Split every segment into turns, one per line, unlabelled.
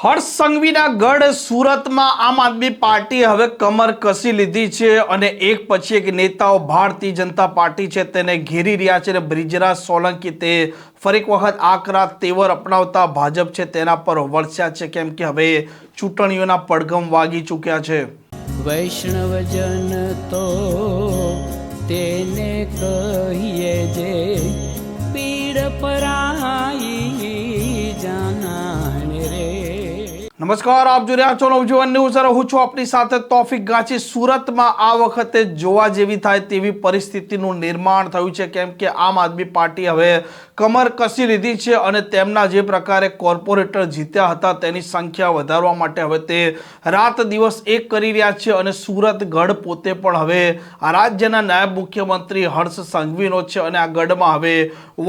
હર્ષ સંઘવીના ગઢ સુરતમાં આમ આદમી પાર્ટી હવે કમર કસી લીધી છે અને એક પછી એક નેતાઓ ભારતીય જનતા પાર્ટી છે તેને ઘેરી રહ્યા છે અને બ્રિજરાજ સોલંકી તે ફરી એક વખત આકરા તેવર અપનાવતા ભાજપ છે તેના પર વરસ્યા છે, કેમ કે હવે ચૂંટણીઓના પડઘમ વાગી ચૂક્યા છે।
વૈષ્ણવજન તો તેને કહીએ જે પીડ પરાઈ જાનાને રે।
નમસ્કાર, આપ જોઈ રહ્યા છો નવજીવન ન્યૂઝ। હું છું આપની સાથે તોફિક ગાંચી। સુરતમાં આ વખતે જોવા જેવી થાય તેવી પરિસ્થિતિનું નિર્માણ થયું છે, કેમ કે આમ આદમી પાર્ટી હવે કમર કસી લીધી છે અને તેમના જે પ્રકારે કોર્પોરેટર જીત્યા હતા તેની સંખ્યા વધારવા માટે હવે તે રાત દિવસ એક કરી રહ્યા છે અને સુરત ગઢ પોતે પણ હવે આ રાજ્યના નાયબ મુખ્યમંત્રી હર્ષ સંઘવીનો છે અને આ ગઢમાં હવે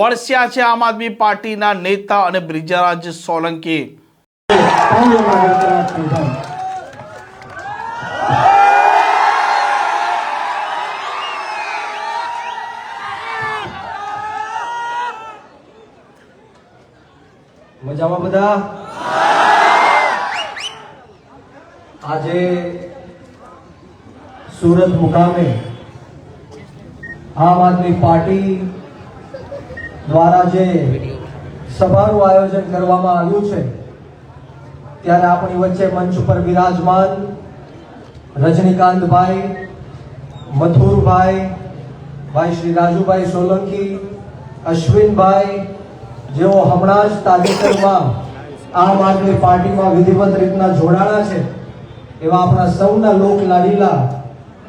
વરસ્યા છે આમ આદમી પાર્ટીના નેતા અને બ્રિજરાજ સોલંકી।
મજામાં બધા? આજે સુરત મુકામે આમ આદમી પાર્ટી દ્વારા જે સભાનું આયોજન કરવામાં આવ્યું છે ત્યારે આપણી વચ્ચે મંચ ઉપર વિરાજમાન રજનીકાંતભાઈ, મથુરભાઈ, ભાઈ શ્રી રાજુભાઈ સોલંકી, અશ્વિનભાઈ, જેઓ હમણાં જ તાજેતરમાં આમ આદમી પાર્ટીમાં વિધિવત રીતના જોડાણા છે, એવા આપણા સૌના લોક લાડીલા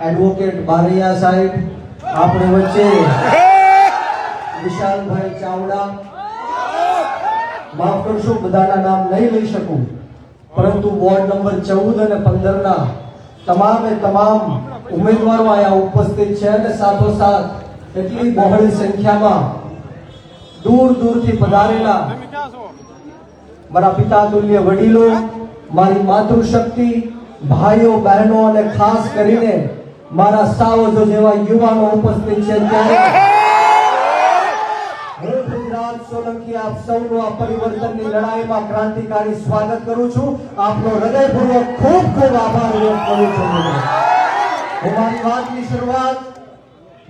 એડવોકેટ બારૈયા સાહેબ, આપણી વચ્ચે વિશાલભાઈ ચાવડા, માફ કરશો બધાના નામ નહીં લઈ શકું, પરંતુ વોર્ડ નંબર 14 અને 15 ના તમામે તમામ ઉમેદવારો અહીંયા ઉપસ્થિત છે અને સાથોસાથ એટલી બહોળી સંખ્યામાં દૂર દૂરથી પધારેલા મારા પિતા તુલ્ય વડીલો, મારી માતૃશક્તિ, ભાઈઓ બહેનો અને ખાસ કરીને મારા સાવજો જેવા યુવાનો ઉપસ્થિત છે ત્યારે હું બ્રિજરાજ સોલંકી આપ સૌનું આ પરિવર્તનની લડાઈમાં ક્રાંતિકારી સ્વાગત કરું છું। આપનો હૃદયપૂર્વક ખૂબ ખૂબ આભાર વ્યક્ત કરું છું। હું મારી વાતની શરૂઆત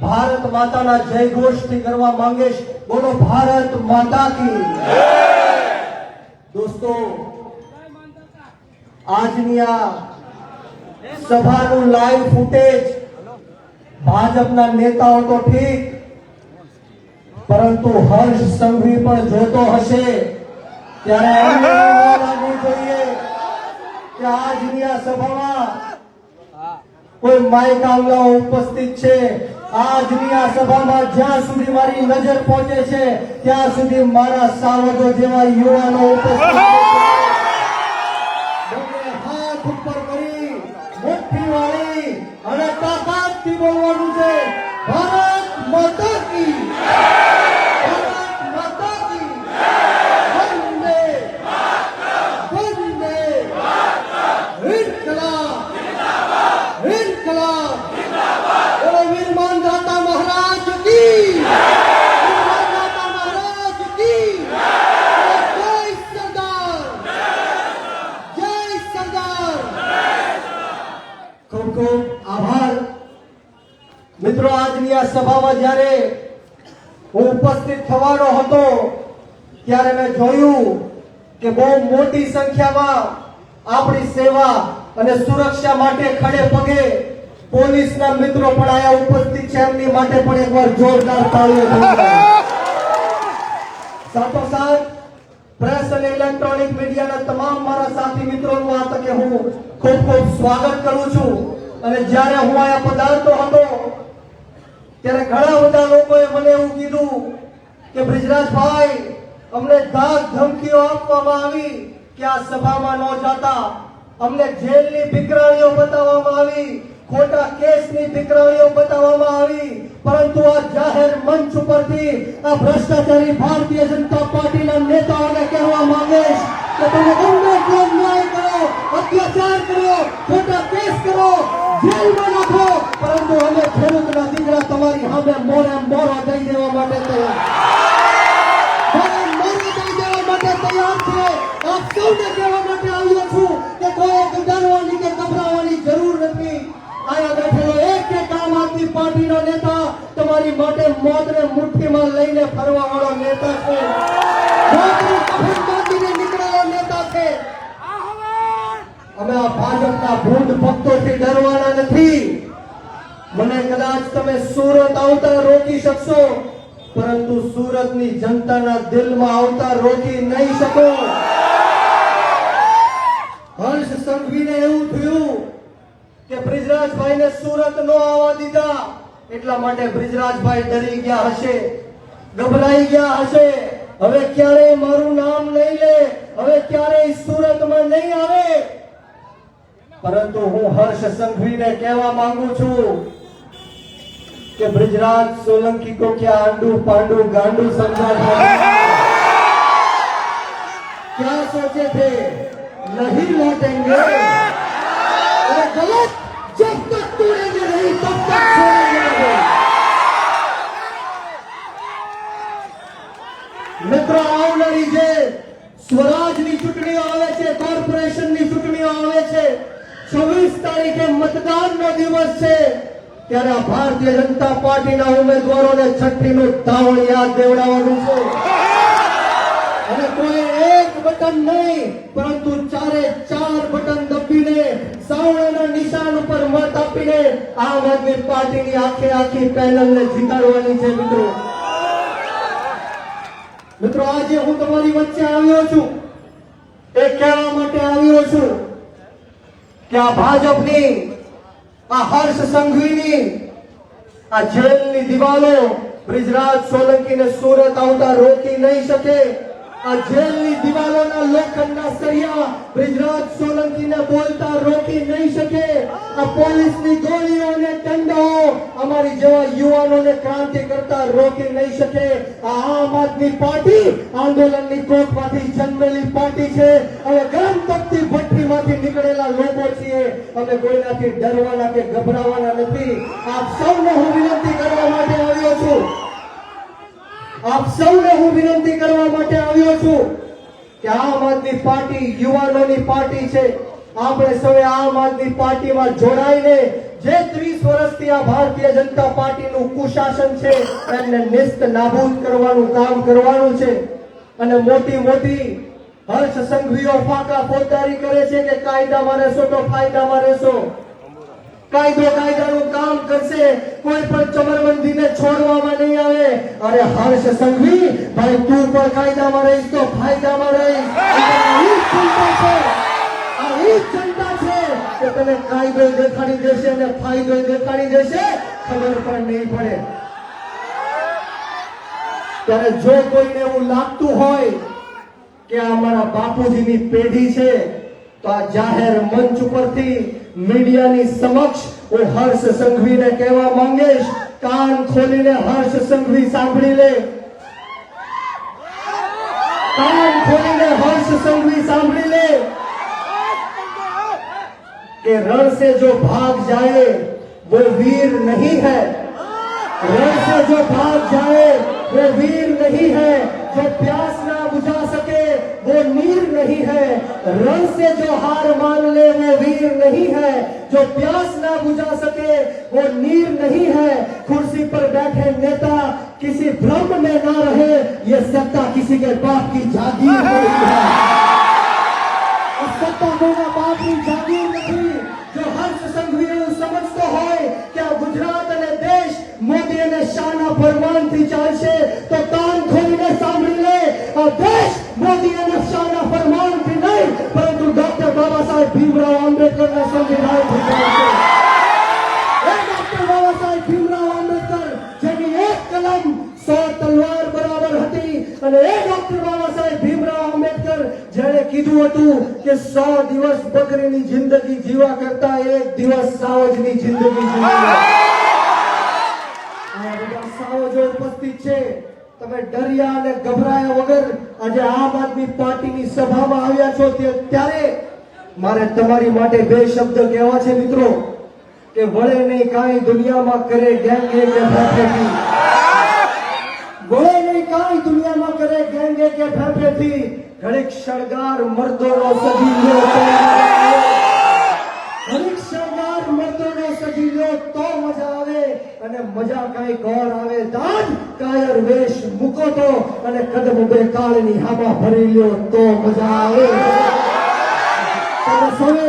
ભારત માતાના જય ઘોષથી કરવા માંગીશ। બોલો ભારત માતા કી જય। દોસ્તો, આજની આ સભાનું લાઈવ ફૂટેજ ભાજપના નેતાઓ તો ઠીક, પરંતુ હર્ષ સંઘવી પણ જોતો હશે ત્યારે એમને લાગવું જોઈએ કે આજની આ સભામાં કોઈ માઈક આંગલાઓ ઉપસ્થિત છે। આજની આ સભામાં જ્યાં સુધી મારી નજર પહોંચે છે ત્યાં સુધી મારા સાવજો જેવા યુવાનો ઉપસ્થિત છે। હાથ ઉપર કરી મુઠ્ઠી વાળી અને તાકાતથી બોલવાનું છે, ભારત માતા કી જય, ભારત માતા કી જય, વંદે માતરમ, વંદે માતરમ, ઇન્કલાબ जिंदाबाद, इनकलाब जिंदाबाद, बोलो वीर मानदाता महाराज की जय, वीर मानदाता महाराज की जय, जय सरदार, जय सरदार। खूब खूब आभार। મિત્રો, આજની આ સભામાં જ્યારે હું ઉપસ્થિત થવાનો હતો ત્યારે મેં જોયું કે બહુ મોટી સંખ્યામાં આપણી સેવા અને સુરક્ષા માટે ખડે પગે પોલીસના મિત્રો પણ આયા ઉપસ્થિત છે, એમની માટે પણ એકવાર જોરદાર તાળીઓ થઈ જાય। સાથોસાથ પ્રેસ અને ઇલેક્ટ્રોનિક મીડિયાના તમામ મારા સાથી મિત્રોનું આ તકે હું ખૂબ ખૂબ સ્વાગત કરું છું। અને જ્યારે હું આયા પધારતો હતો ત્યારે ઘણા બધા લોકોએ મને એવું કીધું કે બ્રિજરાજભાઈ, અમને ધાક ધમકીઓ આપવામાં આવી કે આ સભામાં ન જતા, અમને જેલની ભીકરાણીઓ બતાવવામાં આવી, ખોટા કેસની ભીકરાણીઓ બતાવવામાં આવી, પરંતુ આ જાહેર મંચ ઉપરથી આ ભ્રષ્ટાચારી ભારતીય જનતા પાર્ટીના નેતાઓને કહેવા માંગીશ કે તમે ગમે તેમ ન્યાય કરો, અત્યાચાર કરો, ખોટા કેસ કરો, જેલમાં નાખો, પરંતુ અમે ખેડૂતના દીકરા તમારી સામે મોરે મોરો દઈ દેવા માટે તૈયાર, મોરે મોરો દઈ દેવા માટે તૈયાર છે। આપ સૌને કહેવા માટે અમે આ ભાજપના ભૂત ભક્તોથી ડરવાના નથી. મને કદાચ તમે સુરત આવતા રોકી શકશો, પરંતુ સુરતની જનતાના દિલમાં આવતા રોકી નહીં શકો. હર્ષ સંઘવીને એવું થયું કે બ્રિજરાજભાઈને સુરત નો આવવા દીધા, એટલા માટે બ્રિજરાજભાઈ ડરી ગયા હશે, ગભરાઈ ગયા હશે. હવે ક્યારેય મારું નામ નહીં લે, હવે ક્યારેય સુરતમાં નહીં આવે. પરંતુ હું હર્ષ સંઘવીને કહેવા માંગુ છું कि ब्रिजराज सोलंकी को क्या आंडू पांडू गांडू समझा था? क्या सोचे थे नहीं लौटेंगे? अरे गलत, जब तक तोड़ेंगे नहीं तब तक छोड़ेंगे नहीं. मित्रों, आवनारी जे स्वराजनी चूंटણીઓ આવે છે, કોર્પોરેશનની ચૂંટણીઓ આવે છે, 26 તારીખે મતદાનનો દિવસ છે. ત્યારે આ ભારતીય જનતા પાર્ટીના ઉમેદવારોને છઠ્ઠીનું ધાવણ યાદ દેવડાવવાનું છે. અને કોઈ એક બટન નહીં, પરંતુ ચારે ચાર બટન દબાવીને સાવણાના નિશાન ઉપર મત આપીને આમ આદમી પાર્ટીની આખી પેનલને જીતાડવાની છે. મિત્રો, આજે હું તમારી વચ્ચે આવ્યો છું એ કહેવા માટે આવ્યો છું કે આ ભાજપની, આ હર્ષ સંઘવીની આ જેલની દિવાલો બ્રિજરાજ સોલંકીને સુરત આવતા રોકી નહીં શકે. આ જેલની દિવાલોના લોખંડના સળિયા બ્રિજરાજ સોલંકીને બોલતા રોકી નહીં શકે. આ પોલીસની ગોળીઓ અને દંડાઓ અમારી જેવા યુવાનોને ક્રાંતિ કરતા રોકી નહીં શકે. આ આમ આદમી પાર્ટી આંદોલનની કોખમાંથી જન્મેલી પાર્ટી છે. હવે ગરમ તપતી ભઠ્ઠીમાંથી નીકળેલા લોકો છીએ. અમે કોઈનાથી ડરવાના કે ગભરાવાના નથી. આપ સૌને હું વિનંતી કરવા માટે આવ્યો છું, આપ સૌને હું વિનંતી કરવા માટે આવ્યો છું કે આમ આદમી પાર્ટી યુવાનોની પાર્ટી છે. આપણે સૌએ આમ આદમી પાર્ટીમાં જોડાઈને જે 30 વર્ષથી આ ભારતીય જનતા પાર્ટીનું કુશાસન છે એમને નિસ્ત નાબૂદ કરવાનું કામ કરવાનું છે. અને મોટી હર્ષ સંઘવીઓ ફાકા ફોજદારી કરે છે કે કાયદામાં રહેશો તો ફાયદામાં રહેશો. કાયદાનું કામ કરશે, કોઈ પણ ચમરબંધીને છોડવામાં નહીં આવે. અરે હર્ષ સંઘવી ભાઈ, તું પણ કાયદામાં રહીશ તો ફાયદામાં રહીશ. આ જ જનતા છે કે તને કાયદો દેખાડી દેશે અને ફાયદો દેખાડી દેશે, ખબર પણ નહીં પડે. ત્યારે જો કોઈને એવું લાગતું હોય કે આ અમારા બાપુજીની પેઢી છે, તો આ જાહેર મંચ ઉપરથી મીડિયાની સમક્ષ હું હર્ષ સંઘવીને કહેવા માંગીશ, કાન ખોલીને હર્ષ સંઘવી સાંભળી લે. કાન ખોલીને હર્ષ સંઘવી સાંભળી લે कि रण से जो भाग जाए वो वीर नहीं है. रण से जो भाग जाए वो वीर नहीं है. जो प्यास ना बुझा सके वो नीर नहीं है. रण से जो हार मान ले वो वीर नहीं है. जो प्यास ना बुझा सके वो नीर नहीं है. कुर्सी पर बैठे नेता किसी भ्रम में ना रहे, ये सत्ता किसी के बाप की जागीर नहीं है. सत्ता कोना बाप की जागीर नहीं. जो हर्ष संघवी समझतो હોય કે આ ગુજરાત અને દેશ મોદી અને શાહના ફરમાનથી ચાલશે, તો કાન ખોલીને સાંભળી લે. આ દેશ મોદી અને શાહના ફરમાનથી નહીં, પરંતુ ડોક્ટર બાબા સાહેબ ભીમરાવ આંબેડકરના સંવિધાનથી ચાલશે. એ ડોક્ટર બાબા સાહેબ ભીમરાવ આંબેડકર જેની એક કલમ 100 તલવાર બરાબર હતી, અને એ ડોક્ટર બાબા સાહેબ ભીમરાવ આંબેડકર જેણે કીધું હતું કે 100 દિવસ બકરીની જિંદગી જીવા કરતા એક દિવસ સાવજની જિંદગી જીવવા. આ બધા સાવજો ઉપસ્થિત છે. તમે ડર્યા અને ગભરાયા વગર આજે આમ આદમી પાર્ટીની સભામાં આવ્યા છો, ત્યારે મારે તમારી માટે બે શબ્દ કહેવા છે મિત્રો, કે વળે નહીં કાંઈ દુનિયામાં કરે ગેંગે કે ફેફેથી. વળે નહીં કાંઈ દુનિયામાં કરે ગેંગે કે ફેફેથી. ઘડીક શણગાર મર્દોનો સજી લ્યો, ઘડીક શણગાર મર્દોનો સજી લ્યો તો મજા આવે. અને મજા કાંઈક ઓર આવે. દાદ કાયર વેશ મૂકો તો અને કદમ બે કાળની હામાં ભરી લ્યો તો મજા આવે. તમે સૌએ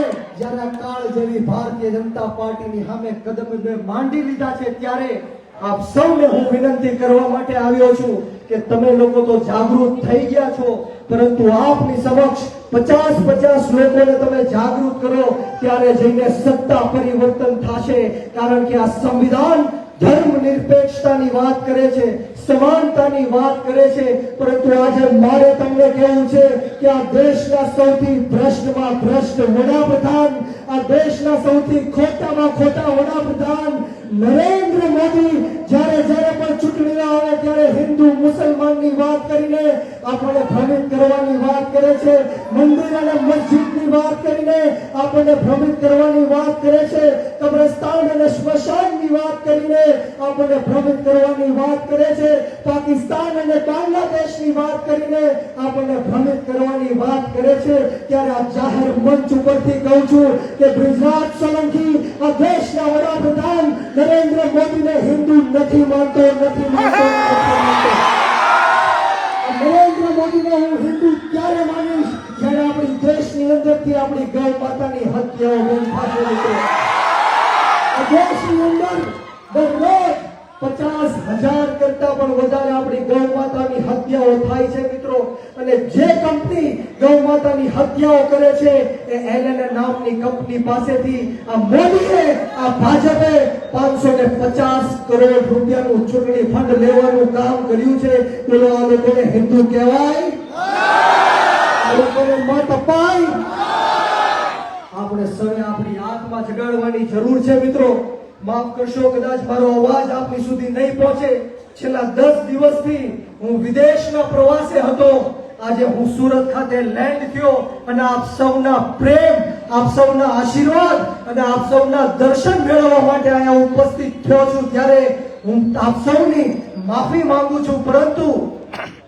ભારતીય જનતા પાર્ટીની સામે કદમ બે માંડી લીધા છે, ત્યારે આપ સૌને હું વિનંતી કરવા માટે આવ્યો છું કે તમે લોકો તો જાગૃત થઈ ગયા છો, પરંતુ આપની સમક્ષ 50 લોકોને તમે જાગૃત કરો ત્યારે જઈને સત્તા પરિવર્તન થશે. કારણ કે આ સંવિધાન ધર્મ નિરપેક્ષતાની વાત કરે છે, સમાનતાની વાત કરે છે, પરંતુ આજે મારે તમને કહેવું છે કે આ દેશના સૌથી ભ્રષ્ટમાં ભ્રષ્ટ વડાપ્રધાન, આ દેશના સૌથી ખોટામાં ખોટા વડાપ્રધાન નરેન્દ્ર મોદી જ્યારે પણ ચૂંટણીઓ આવે ત્યારે હિન્દુ મુસલમાનની વાત કરીને આપણને ભ્રમિત કરવાની વાત કરે છે, મંદિર અને મસ્જિદની વાત કરીને આપણને ભ્રમિત કરવાની વાત કરે છે, કબ્રસ્તાન અને સ્મશાનની વાત કરીને આપણને ભ્રમિત કરવાની વાત કરે છે, પાકિસ્તાન અને બાંગ્લાદેશની વાત કરીને આપણને ભ્રમિત કરવાની વાત કરે છે. ત્યારે આ જાહેર મંચ ઉપરથી કહું છું કે બ્રિજરાજ સોલંકી આ દેશના વડાપ્રધાન નરેન્દ્ર મોદીને હિન્દુ નથી માનતો. નરેન્દ્ર મોદીને હું હિન્દુ ક્યારે માનીશ જ્યારે આપણી દેશની અંદરથી આપણી ગૌ માતાની હત્યાઓ બંધ થશે. આ દેશની અંદર દરરોજ 50,000 કરતા પણ વધારે આપણી ગૌ માતાની હત્યાઓ થાય છે મિત્રો. અને જે કંપની ગૌ માતાની હત્યાઓ કરે છે એ એલએનએ નામની કંપની પાસેથી આ મોદીએ, આ ભાજપે 550 કરોડ રૂપિયાનું ચૂંટણી ફંડ લેવાનું કામ કર્યું છે. બોલો, આ લોકોને હિન્દુ કહેવાય? આ લોકોને મત અપાય? આપણે સૌએ આપણી આત્મા જગાડવાની જરૂર છે મિત્રો. માફ કરશો, કદાચ મારો અવાજ આપની સુધી નહીં પહોંચે. છેલ્લા 10 દિવસથી હું વિદેશના પ્રવાસે હતો. આજે હું સુરત ખાતે લેન્ડ થયો અને આપ સૌના પ્રેમ, આપ સૌના આશીર્વાદ અને આપ સૌના દર્શન મેળવવા માટે અહીંયા ઉપસ્થિત થયો છું. ત્યારે હું આપ સૌની માફી માંગુ છું, પરંતુ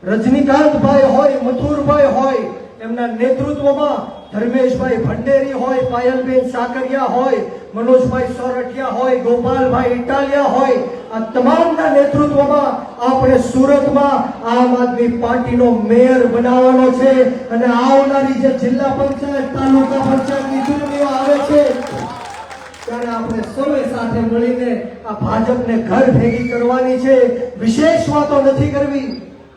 રજનીકાંતભાઈ હોય, મથુરભાઈ હોય, એમના નેતૃત્વમાં ધર્મેશભાઈ ભંડેરી હોય, પાયલબેન સાકરિયા હોય, મનોજભાઈ સોરઠિયા હોય, ગોપાલભાઈ ઇટાલિયા હોય, આ તમામના નેતૃત્વમાં આપણે સુરતમાં આમ આદમી પાર્ટીનો મેયર બનાવવાનો છે. અને આવનારી જે જિલ્લા પંચાયત, તાલુકા પંચાયતની ચૂંટણીઓ આવે છે ત્યારે આપણે સૌએ સાથે મળીને આ ભાજપને ઘર ભેગી કરવાની છે. વિશેષ વાતો નથી કરવી.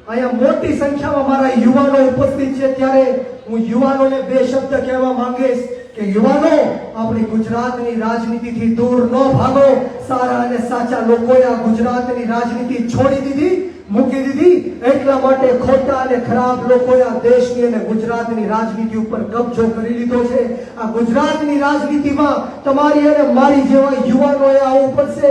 અહીંયા મોટી સંખ્યામાં મારા યુવાનો ઉપસ્થિત છે, ત્યારે હું યુવાનોને બે શબ્દ કહેવા માંગીશ કે યુવાનો, આપણી ગુજરાતની રાજનીતિથી દૂર ન ભાગો. સારા અને સાચા લોકોએ આ ગુજરાતની રાજનીતિ છોડી દીધી, મૂકી દીધી. એટલા માટે ખોટા અને ખરાબ લોકોએ આ દેશની અને ગુજરાતની રાજનીતિ ઉપર કબજો કરી લીધો છે. આ ગુજરાતની રાજનીતિમાં તમારી અને મારી જેવા યુવાનોએ આવવું પડશે,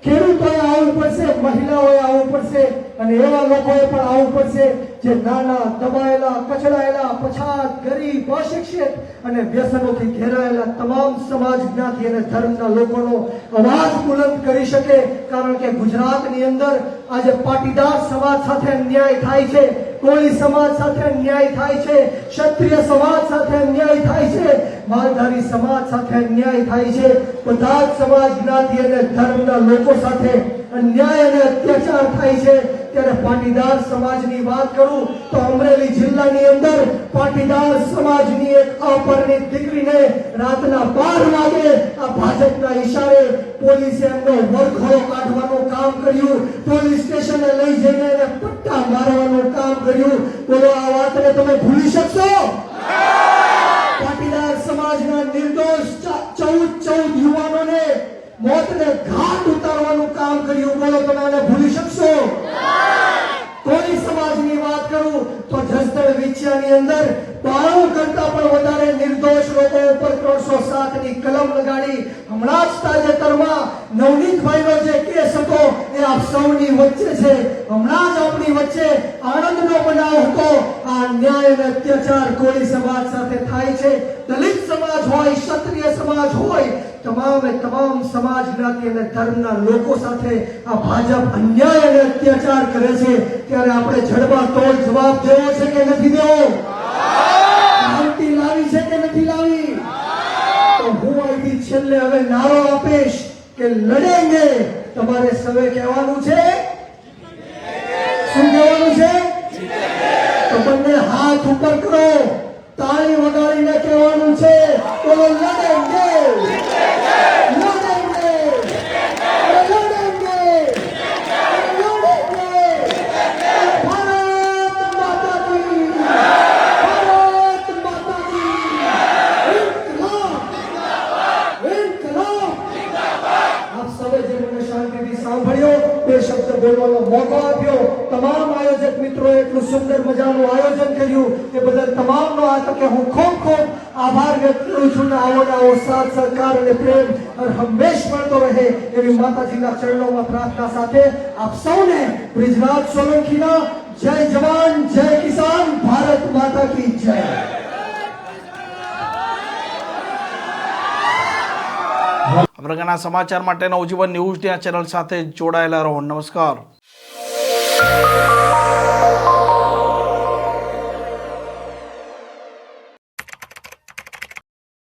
ખેડૂતોએ આવવું પડશે, મહિલાઓએ આવવું પડશે અને એવા લોકોએ પણ આવવું પડશે જે નાના, દબાયેલા, કચડાયેલા, પછાત, ગરીબ, અશિક્ષિત અને વ્યસનોથી ઘેરાયેલા તમામ સમાજ, જ્ઞાતિ અને ધર્મના લોકોનો અવાજ બુલંદ કરી શકે. કારણ કે ગુજરાતની અંદર આજે પાટીદાર સમાજ સાથે અન્યાય થાય છે, કોળી સમાજ સાથે અન્યાય થાય છે, ક્ષત્રિય સમાજ સાથે અન્યાય થાય છે, માલધારી સમાજ સાથે અન્યાય થાય છે. બધા જ સમાજ, જ્ઞાતિ અને ધર્મના લોકો સાથે અન્યાય અને અત્યાચાર થાય છે. ત્યારે પાટીદાર સમાજની વાત કરું તો અમરેલી જિલ્લાની અંદર પાટીદાર સમાજની એક અપરિણિત દીકરીને રાતના 12 વાગે આ ભાજપના ઈશારે પોલીસે એમનો વરઘોડો કાઢવાનું કામ કર્યું, પોલીસ સ્ટેશને લઈ જઈને એને પટ્ટા મારવાનું કામ કર્યું. બોલો, આ વાતને તમે ભૂલી શકશો? પાટીદાર સમાજના નિર્દોષ 14 યુવાનોને મોતને ઘાટ ઉતારવાનું કામ કર્યું. બોલો, તમે આને ભૂલી શકશો? કોળી સમાજની વાત કરું તો જસદણ વિછિયાની અંદર 92 કરતા પણ વધારે નિર્દોષ લોકો ઉપર 307 ની કલમ લગાડી. હમણાં જ તાજેતરમાં નવનીતભાઈનો જે કેસ હતો એ આપ સૌની વચ્ચે છે. હમણાં જ આપણી વચ્ચે આણંદનો બનાવ હતો. આ અન્યાય અને અત્યાચાર કોળી સમાજ સાથે થાય છે. દલિત સમાજ હોય, ક્ષત્રિય સમાજ હોય, તમામ સમાજ, જ્ઞાતિ અને ધર્મના લોકો સાથે આ ભાજપ અન્યાય અને અત્યાચાર કરે છે. ત્યારે આપણે જડબાતોડ જવાબ દેવો છે કે નથી દેવો? શાંતિ લાવી છે કે નથી લાવી? તો હું અહીંથી છેલ્લે હવે નારો આપીશ કે લડેંગે. તમારે સવે કહેવાનું છે, શું કહેવાનું છે? તો બંને હાથ ઉપર કરો, તાળી વગાડીને કહેવાનું છે, બોલો લડેંગે. બોલવાનો મોકો આપ્યો. તમામ આયોજક મિત્રોએ એટલું સુંદર મજાનું આયોજન કર્યું એ બદલ તમામનો આ તકે હું ખૂબ ખૂબ આભાર વ્યક્ત કરું છું. ને આવો ને આવો સાથ સહકાર અને પ્રેમ હંમેશ મળતો રહે એવી માતાજીના ચરણોમાં પ્રાર્થના સાથે આપ સૌને બ્રિજરાજ સોલંકીના જય જવાન જય કિસાન, ભારત માતા કી જય.
આ પ્રકારના સમાચાર માટે નવજીવન ન્યૂઝ ચેનલ સાથે જોડાયેલા રહો. નમસ્કાર.